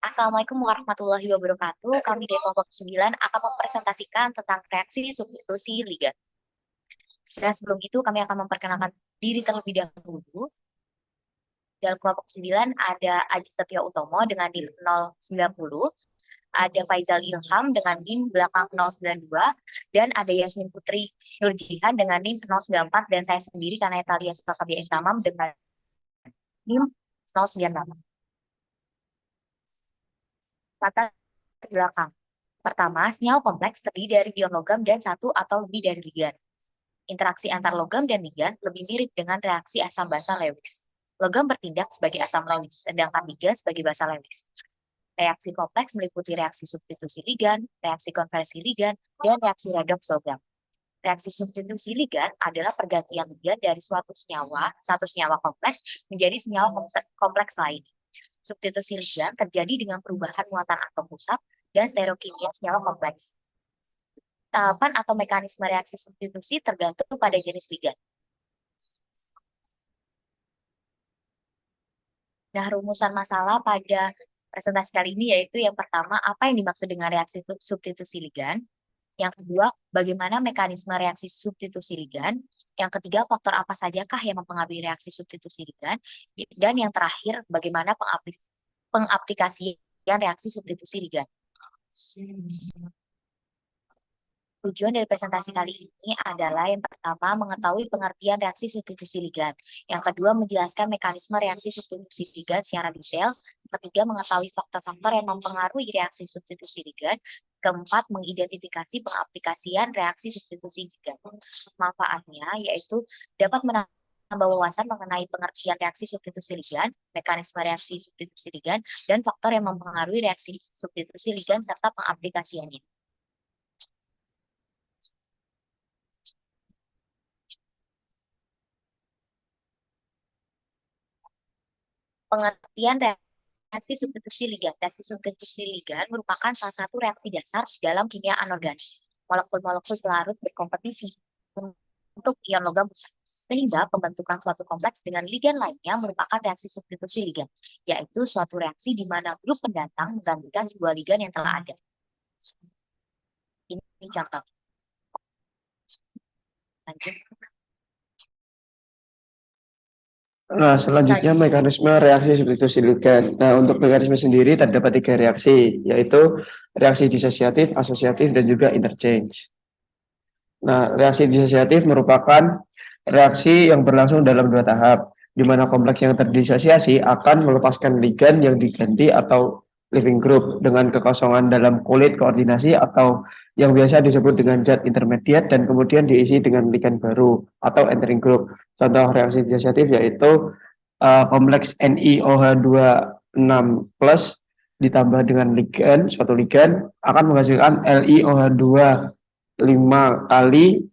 Assalamualaikum warahmatullahi wabarakatuh. Kami dari kelompok 9 akan mempresentasikan tentang reaksi substitusi ligat. Dan sebelum itu kami akan memperkenalkan diri terlebih dahulu. Dalam kelompok 9 ada Aji Setio Utomo dengan NIM 090, ada Faizal Ilham dengan NIM belakang 092, dan ada Yasmin Putri Nurjihan dengan NIM 094, dan saya sendiri karena Italia Salsabia Istamam dengan NIM 098. Latar belakang. Pertama, senyawa kompleks terdiri dari ion logam dan satu atau lebih dari ligan. Interaksi antar logam dan ligan lebih mirip dengan reaksi asam basa Lewis. Logam bertindak sebagai asam Lewis, sedangkan ligan sebagai basa Lewis. Reaksi kompleks meliputi reaksi substitusi ligan, reaksi konversi ligan, dan reaksi redoks logam. Reaksi substitusi ligan adalah pergantian ligan dari satu senyawa kompleks menjadi senyawa kompleks lain. Substitusi ligan terjadi dengan perubahan muatan atom pusat dan stereokimia senyawa kompleks. Tahapan atau mekanisme reaksi substitusi tergantung pada jenis ligan. Nah, rumusan masalah pada presentasi kali ini yaitu yang pertama, apa yang dimaksud dengan reaksi substitusi ligan? Yang kedua, bagaimana mekanisme reaksi substitusi ligan? Yang ketiga, faktor apa sajakah yang mempengaruhi reaksi substitusi ligan? Dan yang terakhir, bagaimana pengaplikasian reaksi substitusi ligan? Tujuan dari presentasi kali ini adalah yang pertama, mengetahui pengertian reaksi substitusi ligan. Yang kedua, menjelaskan mekanisme reaksi substitusi ligan secara detail. Ketiga, mengetahui faktor-faktor yang mempengaruhi reaksi substitusi ligan. Keempat, mengidentifikasi pengaplikasian reaksi substitusi ligan. Manfaatnya yaitu dapat menambah wawasan mengenai pengertian reaksi substitusi ligan, mekanisme reaksi substitusi ligan, dan faktor yang mempengaruhi reaksi substitusi ligan serta pengaplikasiannya. Pengertian reaksi substitusi ligan. Reaksi substitusi ligan merupakan salah satu reaksi dasar dalam kimia anorganik. Molekul-molekul pelarut berkompetisi untuk ion logam besar. Sehingga pembentukan suatu kompleks dengan ligan lainnya merupakan reaksi substitusi ligan, yaitu suatu reaksi di mana grup pendatang menggantikan sebuah ligan yang telah ada. Ini contoh. Lanjut. Nah, selanjutnya mekanisme reaksi substitusi ligan. Nah, untuk mekanisme sendiri terdapat 3 reaksi, yaitu reaksi disosiatif, asosiatif, dan juga interchange. Nah, reaksi disosiatif merupakan reaksi yang berlangsung dalam 2 tahap, di mana kompleks yang terdisosiasi akan melepaskan ligan yang diganti atau leaving group dengan kekosongan dalam kulit koordinasi atau yang biasa disebut dengan zat intermediate dan kemudian diisi dengan ligan baru atau entering group. Contoh reaksi disosiatif yaitu kompleks NiOH26 plus ditambah dengan ligan, suatu ligan akan menghasilkan LiOH2 5 kali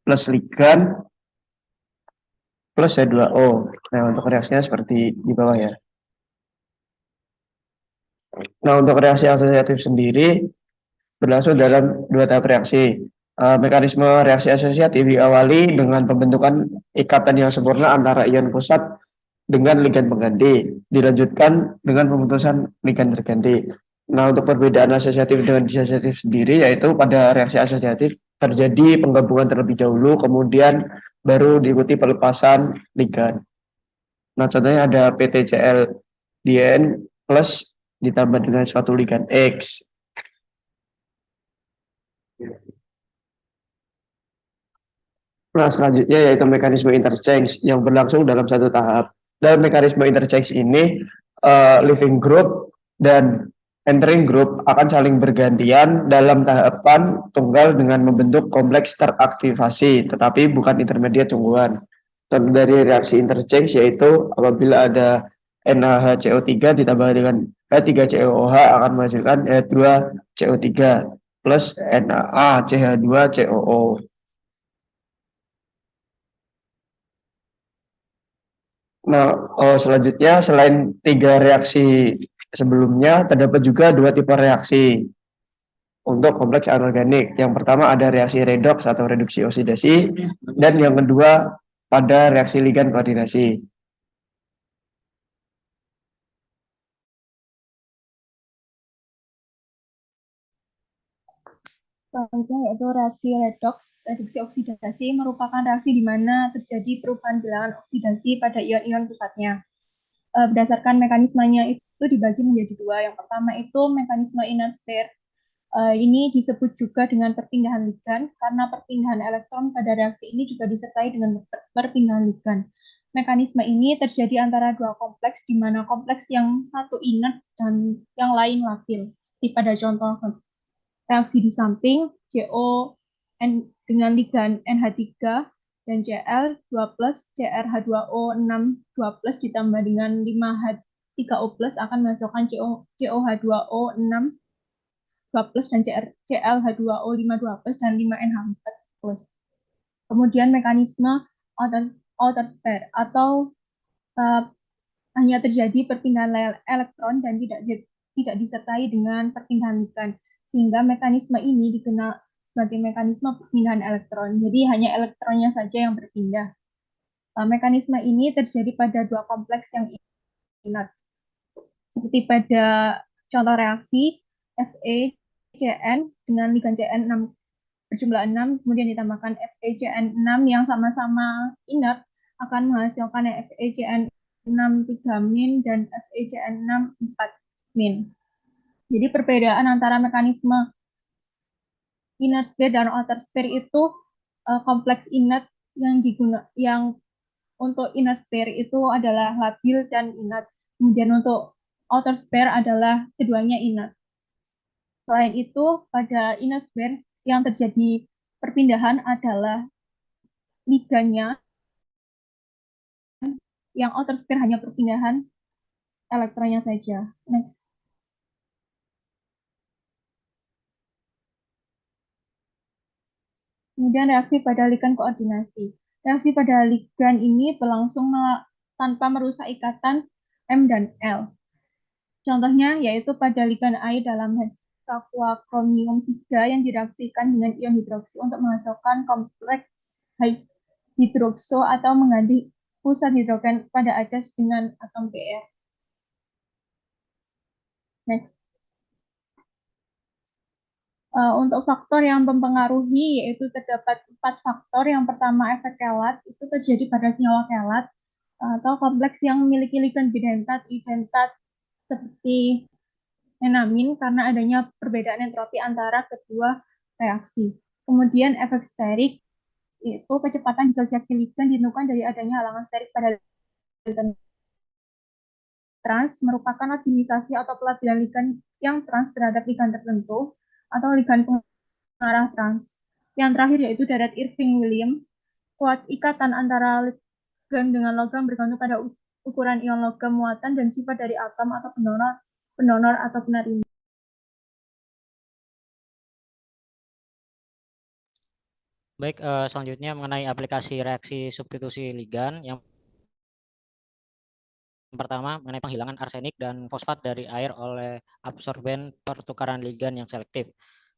plus ligan plus H2O. Nah, untuk reaksinya seperti di bawah ya. Nah, untuk reaksi asosiatif sendiri berlangsung dalam 2 tahap reaksi. Mekanisme reaksi asosiatif diawali dengan pembentukan ikatan yang sempurna antara ion pusat dengan ligan pengganti, dilanjutkan dengan pemutusan ligan terganti. Nah, untuk perbedaan asosiatif dengan disosiatif sendiri yaitu pada reaksi asosiatif terjadi penggabungan terlebih dahulu, kemudian baru diikuti pelepasan ligan. Nah, contohnya ada PTCl-DN plus ditambah dengan suatu ligan X. Nah, selanjutnya yaitu mekanisme interchange yang berlangsung dalam 1 tahap. Dalam mekanisme interchange ini, leaving group dan entering group akan saling bergantian dalam tahapan tunggal dengan membentuk kompleks teraktivasi, tetapi bukan intermediate sungguhan. Contoh dari reaksi interchange yaitu apabila ada NaHCO3 ditambah dengan H3COOH akan menghasilkan H2CO3 plus NaCH2COO. Nah, selanjutnya selain 3 reaksi sebelumnya, terdapat juga 2 tipe reaksi untuk kompleks anorganik. Yang pertama ada reaksi redoks atau reduksi oksidasi, dan yang kedua pada reaksi ligan koordinasi. Selanjutnya yaitu reaksi redox. Reduksi oksidasi merupakan reaksi di mana terjadi perubahan bilangan oksidasi pada ion-ion pusatnya. Berdasarkan mekanismenya itu dibagi menjadi dua. Yang pertama itu mekanisme inner state. Ini disebut juga dengan perpindahan ligan karena perpindahan elektron pada reaksi ini juga disertai dengan perpindahan ligan. Mekanisme ini terjadi antara dua kompleks di mana kompleks yang satu inert dan yang lain labil. Seperti pada contoh reaksi di samping CON dengan ligan NH3 dan Cl2+, CrH2O6 2+ ditambah dengan 5H3O+ akan menghasilkan COH2O6 2+ dan ClH2O5 2+ dan 5NH4+. Kemudian mekanisme outer sphere atau uh, hanya terjadi perpindahan elektron dan tidak disertai dengan perpindahan ligan, sehingga mekanisme ini dikenal sebagai mekanisme perpindahan elektron. Jadi hanya elektronnya saja yang berpindah. Mekanisme ini terjadi pada dua kompleks yang inert, seperti pada contoh reaksi FeCN dengan ligan Cn6 berjumlah 6, kemudian ditambahkan FeCN6 yang sama-sama inert akan menghasilkan FeCN6 3- dan FeCN6 4-. Jadi perbedaan antara mekanisme inner sphere dan outer sphere itu kompleks inert yang untuk inner sphere itu adalah labil dan inert. Kemudian untuk outer sphere adalah keduanya inert. Selain itu, pada inner sphere yang terjadi perpindahan adalah ligannya, yang outer sphere hanya perpindahan elektronnya saja. Next. Kemudian reaksi pada ligan koordinasi. Reaksi pada ligan ini berlangsung tanpa merusak ikatan M dan L. Contohnya yaitu pada ligan air dalam hexaquaronium 3 yang direaksikan dengan ion hidroksi untuk menghasilkan kompleks hidrokso atau mengganti pusat hidrogen pada atas dengan atom Br. Next. Untuk faktor yang mempengaruhi yaitu terdapat 4 faktor. Yang pertama efek kelat, itu terjadi pada senyawa kelat atau kompleks yang memiliki ligan bidentat, identat seperti enamin karena adanya perbedaan entropi antara kedua reaksi. Kemudian efek sterik, itu kecepatan disosiasi ligan ditentukan dari adanya halangan sterik pada ligan trans, merupakan optimisasi atau pelabelan ligan yang trans terhadap ligan tertentu atau ligan pengarah trans. Yang terakhir yaitu Darat Irving-William, kuat ikatan antara ligan dengan logam bergantung pada ukuran ion logam muatan dan sifat dari atom atau pendonor atau penerima. Baik, selanjutnya mengenai aplikasi reaksi substitusi ligan. Yang pertama mengenai penghilangan arsenik dan fosfat dari air oleh absorben pertukaran ligan yang selektif.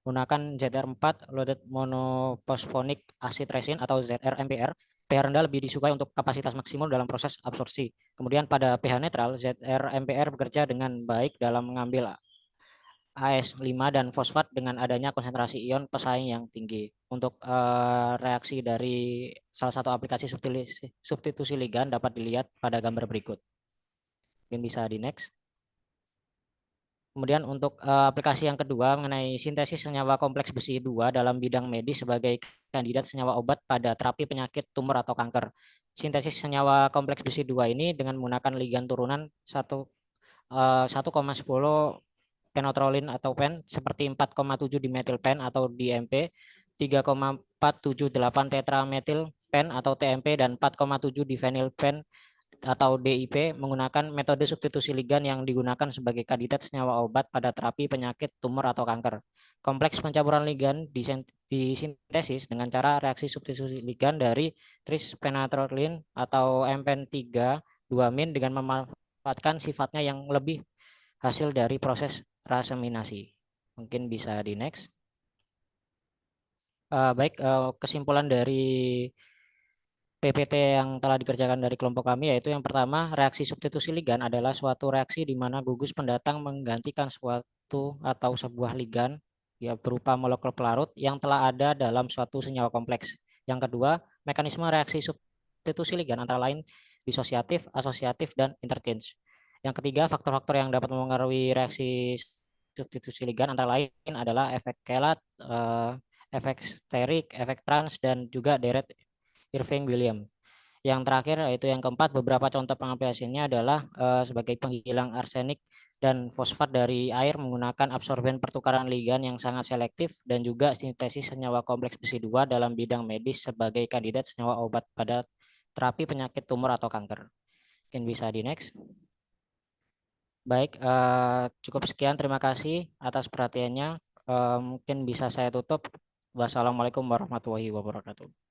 Gunakan ZR4 loaded monophosphonic acid resin atau ZR-MPR. pH rendah lebih disukai untuk kapasitas maksimum dalam proses absorpsi. Kemudian pada pH netral, ZR-MPR bekerja dengan baik dalam mengambil AS5 dan fosfat dengan adanya konsentrasi ion pesaing yang tinggi. Untuk reaksi dari salah satu aplikasi substitusi ligan dapat dilihat pada gambar berikut. Mungkin bisa di next. Kemudian untuk aplikasi yang kedua mengenai sintesis senyawa kompleks besi 2 dalam bidang medis sebagai kandidat senyawa obat pada terapi penyakit tumor atau kanker. Sintesis senyawa kompleks besi 2 ini dengan menggunakan ligan turunan 1,10 penotrolin atau pen seperti 4,7 dimetil pen atau DMP, 3,478 tetrametil pen atau TMP dan 4,7 difenyl pen atau DIP menggunakan metode substitusi ligan yang digunakan sebagai kandidat senyawa obat pada terapi penyakit tumor atau kanker. Kompleks pencampuran ligan disintesis dengan cara reaksi substitusi ligan dari trispenatrolin atau MPN3 2-min dengan memanfaatkan sifatnya yang lebih hasil dari proses raseminasi. Mungkin bisa di next. Baik, kesimpulan dari PPT yang telah dikerjakan dari kelompok kami yaitu yang pertama, reaksi substitusi ligan adalah suatu reaksi di mana gugus pendatang menggantikan suatu atau sebuah ligan ya berupa molekul pelarut yang telah ada dalam suatu senyawa kompleks. Yang kedua, mekanisme reaksi substitusi ligan antara lain disosiatif, asosiatif, dan interchange. Yang ketiga, faktor-faktor yang dapat mempengaruhi reaksi substitusi ligan antara lain adalah efek Kelat, efek sterik, efek trans, dan juga deret Irving-Williams. Yang terakhir yaitu yang keempat, beberapa contoh pengaplikasiannya adalah sebagai penghilang arsenik dan fosfat dari air menggunakan absorben pertukaran ligan yang sangat selektif dan juga sintesis senyawa kompleks besi 2 dalam bidang medis sebagai kandidat senyawa obat pada terapi penyakit tumor atau kanker. Mungkin bisa di next. Baik, cukup sekian. Terima kasih atas perhatiannya. Mungkin bisa saya tutup. Wassalamualaikum warahmatullahi wabarakatuh.